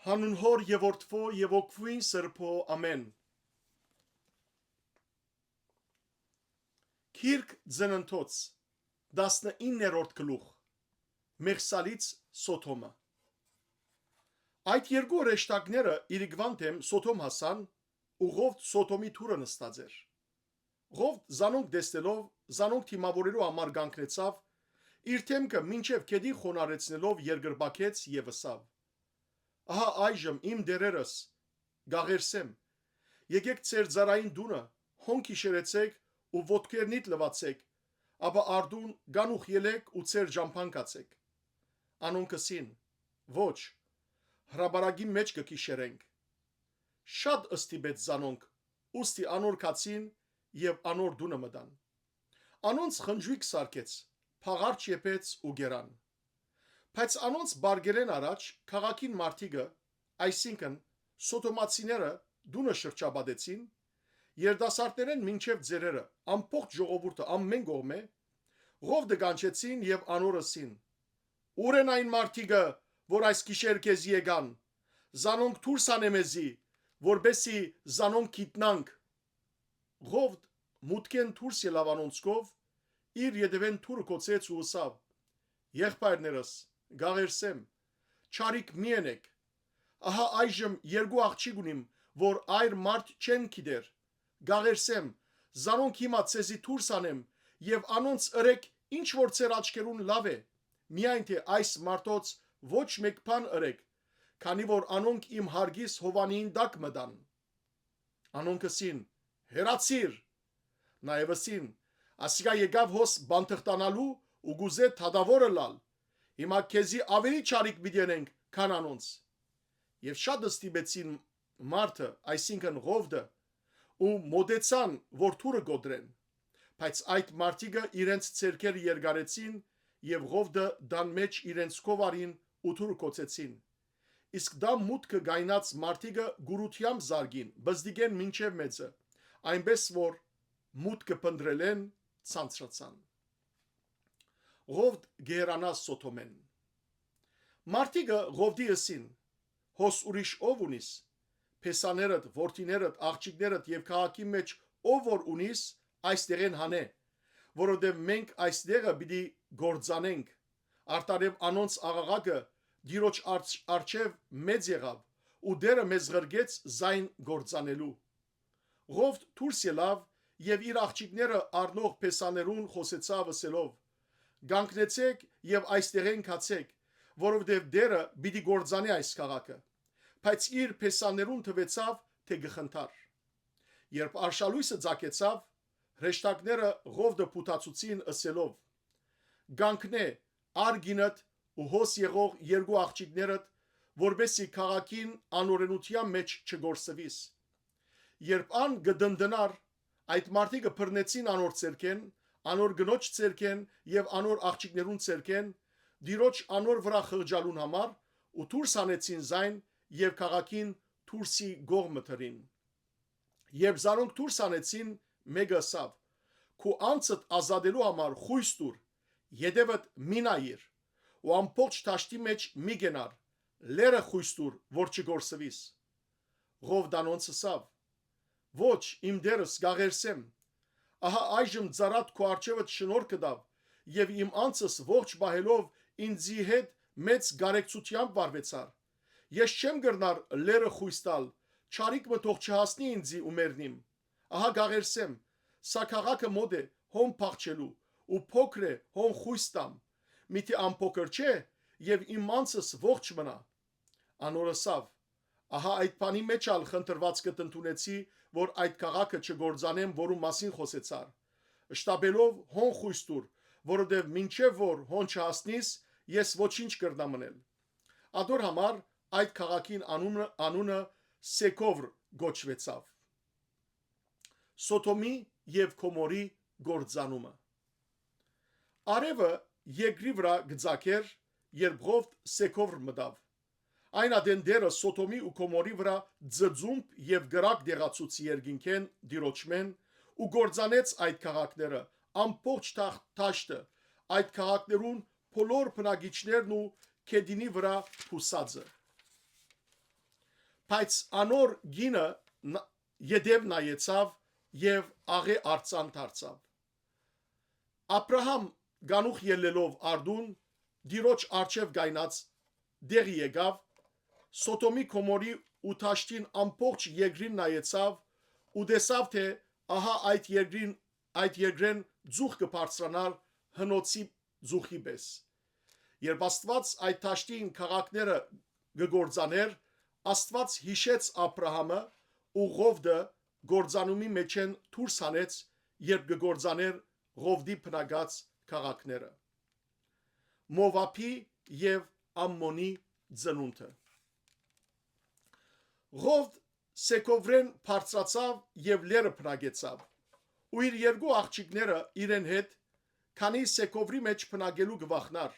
Հանուն հոր եւ որդվո եւ օգվույն սրբո ամեն։ Քիրք ծննդոց 19-րդ գլուխ Մեղսալից Սոթոմը։ Այդ երկու ռեշտակները իրիկվան դեմ Սոթոմ հասան ու Ղովդ Սոթոմի թուրը նստած էր։ Ղովդ զանոնք դեստելով զանոնք թիմավորելու համար գանքնեցավ իր թեմքը մինչև քեդի խոնարեցնելով երկրբակեց եւ ըսավ. Ահա այժմ իմ դերերս գաղերսեմ, եկեք ծեր ծարային դունը, հոնք իշերեցեք ու ոտքերնիդ լվացեք, ապա արդուն գանուխ ելեք ու ծեր ջամփան կացեք։ Անոնքսին, ոչ, հրաբարագի մեջ կկիշերենք։ Շատ ըստիբեց զանոնք, ուստի անոր կացին եւ անոր դունը մտան։ Անոնց խնջույք սարքեց, փաղարջ եփեց ու գերան։ Բայց անոնց բարգերեն առաջ քաղաքին մարտիկը, այսինքն սոթոմացիները դունը շրջաբադեցին, երդասարտներեն մինչև ձերերը, ամբողջ ժողովուրդը ամեն կողմե, Ղովդը կանչեցին եւ անորսին. Ուր են այն մարտիկը, որ այս գիշեր քեզ եկան, զանոնք դուրս անեմեզի, որբեսի զանոնք գիտնանք։ Ղովդ մուտքեն դուրս ելավ անոնցկով, իր յետևեն թուրը կոծեց ու ըսավ. Եղբայրներս, գաղերսեմ, չարիք մի ենեք, ահա այժմ երկու աղջիկ ունիմ, որ այր մարդ չեն գիտեր, գաղերսեմ, զանոնք հիմա ցեզի դուրս անեմ եւ անոնց ըրեք ինչ որ ծեր աչքերուն լավ է, միայն թե այս մարդոց ոչ մեկ բան ըրեք, քանի որ անոնք իմ հարգիս հովանին դակ մտան։ Անոնքսին հերացիր, նաեւսին, ասիկա եկավ հոս բանթղտանալու ու գուզե թադավորը լալ, հիմա քեզի ավելի չարիք միտենենք, քան անոնց։ Եվ շատ ըստիբեցին մարդը, այսինքն Ղովդը, ու մոդեցան, որ թուրը գոդրեն, բայց այդ մարդիկը իրենց ցերքերը երգարեցին եւ Ղովդը դան մեջ իրենց կովարին ու թուրը կոծեցին։ Իսկ դա մուտքը գայնած մարդիկը գուրությամբ զարգին, բզդիգեն մինչև մեծը, այնպես որ մուտքը փնդրելեն ցանցրացան։ Ղովդ գերանա Սոթոմեն։ Մարդիկը Ղովդի ըսին. հոս ուրիշ ով ունիս, փեսաներդ, որդիներդ, աղջիկներդ եւ քաղաքի մեջ ով որ ունիս, այստեղեն հանե, որովհետեւ մենք այստեղը պիտի գործանենք, արտարև անոնց աղաղակը դիրոջ արչև մեծ եղավ ու դերը մեզ ղրգեց զայն գործանելու։ Ղովդ դուրս ելավ եւ իր աղջիկները առնող փեսաներուն խոսեցավ ըսելով. Գանքնեցեք եւ այստեղեն կացեք, որովհետեւ դերը պիտի գործանի այս քաղաքը, բայց իր փեսաներուն թվեցավ, թե գխնդար։ Երբ արշալույսը ցակեցավ, հրեշտակները Ղովդը փութացուցին ըսելով. Գանքնե արգինդ ու հոս եղող երկու աղջիկներդ, որբեսի քաղաքին անօրենության մեջ չգործվիս։ Երբ ան գդնդնար, այդ մարդիկը բռնեցին անոր ցերքեն, անոր գնոջ ցերքեն եւ անոր աղջիկներուն ցերքեն, դիրոջ անոր վրա խղճալուն համար ու դուրս անեցին զայն եւ քաղաքին դուրսի գողմը թրին։ Երբ զանոնք դուրս անեցին, մեկը ասավ. Քու անցդ ազատելու համար խույս տուր, յետևդ մի նայիր, ու ամբողջ տաշտի մեջ մի գնար, լերը խույս տուր, որ չգործվիս։ Ղովդանոնց ասավ. Ոչ, իմ դերս գաղերսեմ, ահա այժմ ծարատ քո արջևդ շնորհ կդավ եւ իմ անձս ողջ բահելով ինձի հետ մեծ գարեկցությամբ վարվեցար։ Ես չեմ գրնար լերը խույս տալ, չարիք մը թող չհասնի ինձի ու մերնիմ։ Ահա գաղերսեմ, սա քաղաքը մոտ է հոն փախչելու ու փոքր է հոն խույս տամ։ Միթե ամփոքր չէ եւ իմ անձս ողջ մնա։ Անորսավ. ահա այդ բանի մեջ ալ խնդրված կտնտունեցի, որ այդ քաղաքը չգործանեմ, որու մասին խոսեցար։ Շտաբելով հոն խույս տուր, որովհետև մինչև որ հոն չհասնիս, ես ոչինչ կրնամ մնել։ Ադոր համար այդ քաղաքին անունը Սեկովր գոչվեցավ։ Սոթոմի եւ Գոմորի գործանումը։ Արևը երկրի վրա գծակեր, երբ Ղովդ Սեկովր մտավ։ Այն ադեն դերը Սոթոմի ու Գոմորի վրա ձծումբ եւ գրակ դեղացուց երկինքեն դիրոճմեն ու գործանեց այդ քաղաքները ամբողջ տաշտը, այդ քաղաքներուն բոլոր բնակիչներն ու քեդինի վրա հուսածը։ բայց անոր գինը յետև նայեցավ եւ աղե արցան դարձավ։ Աբրահամ գանուխ ելելով արդուն դիրոջ արջև գայնած դեղի եկավ, Սոդոմի Գոմորի ու Թաշտին ամբողջ երկրին նայեցավ ու տեսավ թե ահա այդ երկրեն ձուխ կբարձրանար հնոցի ձուխի պես։ Երբ Աստված այդ Թաշտին քաղաքները կգործաներ, Աստված հիշեց Աբրահամը ու Ղովդը գործանումի մեջ են դուրս հանեց, երբ կգործաներ Ղովդի բնակած քաղաքները։ Մովաբի եւ Ամմոնի ծնունդը։ Ղովդ Սեկովրեն բարձրացավ եւ լերը բնակեցավ ու իր երկու աղջիկները իրեն հետ, քանի Սեկովրի մեջ բնակելու գվախնար,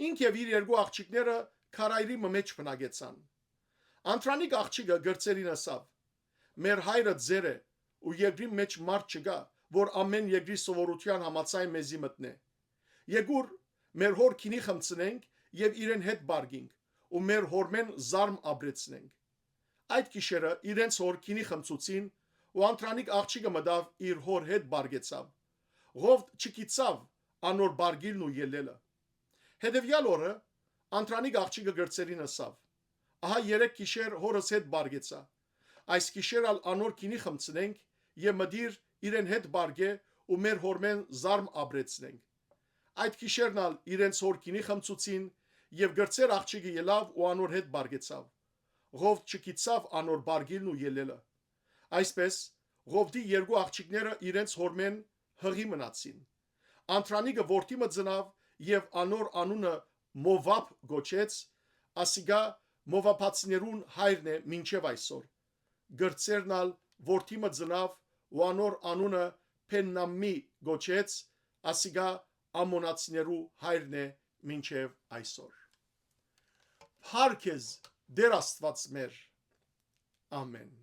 ինք եւ իր երկու աղջիկները քարայրի մեջ բնակեցան։ Անտրանիկ աղջիկը գրծերին ասավ. մեր հայրը ձեր է ու երկրի մեջ մարդ չկա, որ ամեն երկրի սովորության համաձայն մեզի մտնե։ Եկուր մեր հոր քինի խմցնենք եւ իրեն հետ բարգինք ու մեր հորմեն զարմ ապրեցնենք։ Այդ գիշերը իրենց հոր քինի խմցուցին ու անտրանիկ աղջիկը մտավ իր հոր հետ բարգեցավ։ Ղովդ չգիտավ անոր բարգիլն ու ելելը։ Հետևյալ օրը անտրանիկ աղջիկը գրծերին ասավ. ահա 3 գիշեր հորս հետ բարգեցա։ Այս գիշերալ անոր քինի խմցնենք եւ մդիր իրեն հետ բարգե ու մեր հորմեն զարմ ապրեցնենք։ Այդ գիշերնալ իրենց հոր քինի խմցուցին եւ գրծեր աղջիկը ելավ ու անոր հետ բարգեցավ։ Ղովդ չգիտավ անոր բարգիլն ու ելելը։ Այսպես Ղովդի երկու աղջիկները իրենց հորմեն հղի մնացին։ Անտրանիկը որդի մը ծնավ եւ անոր անունը Մովաբ գոչեց, ասիգա Մովաբացիներուն հայրն է մինչև այսօր։ Գրծերնալ որդի մը ծնավ ու անոր անունը Փեննամի գոչեց, ասիգա Ամոնացիներու հայրն է մինչև այսօր։ Փառք Դեր Աստված մեր։ Ամեն։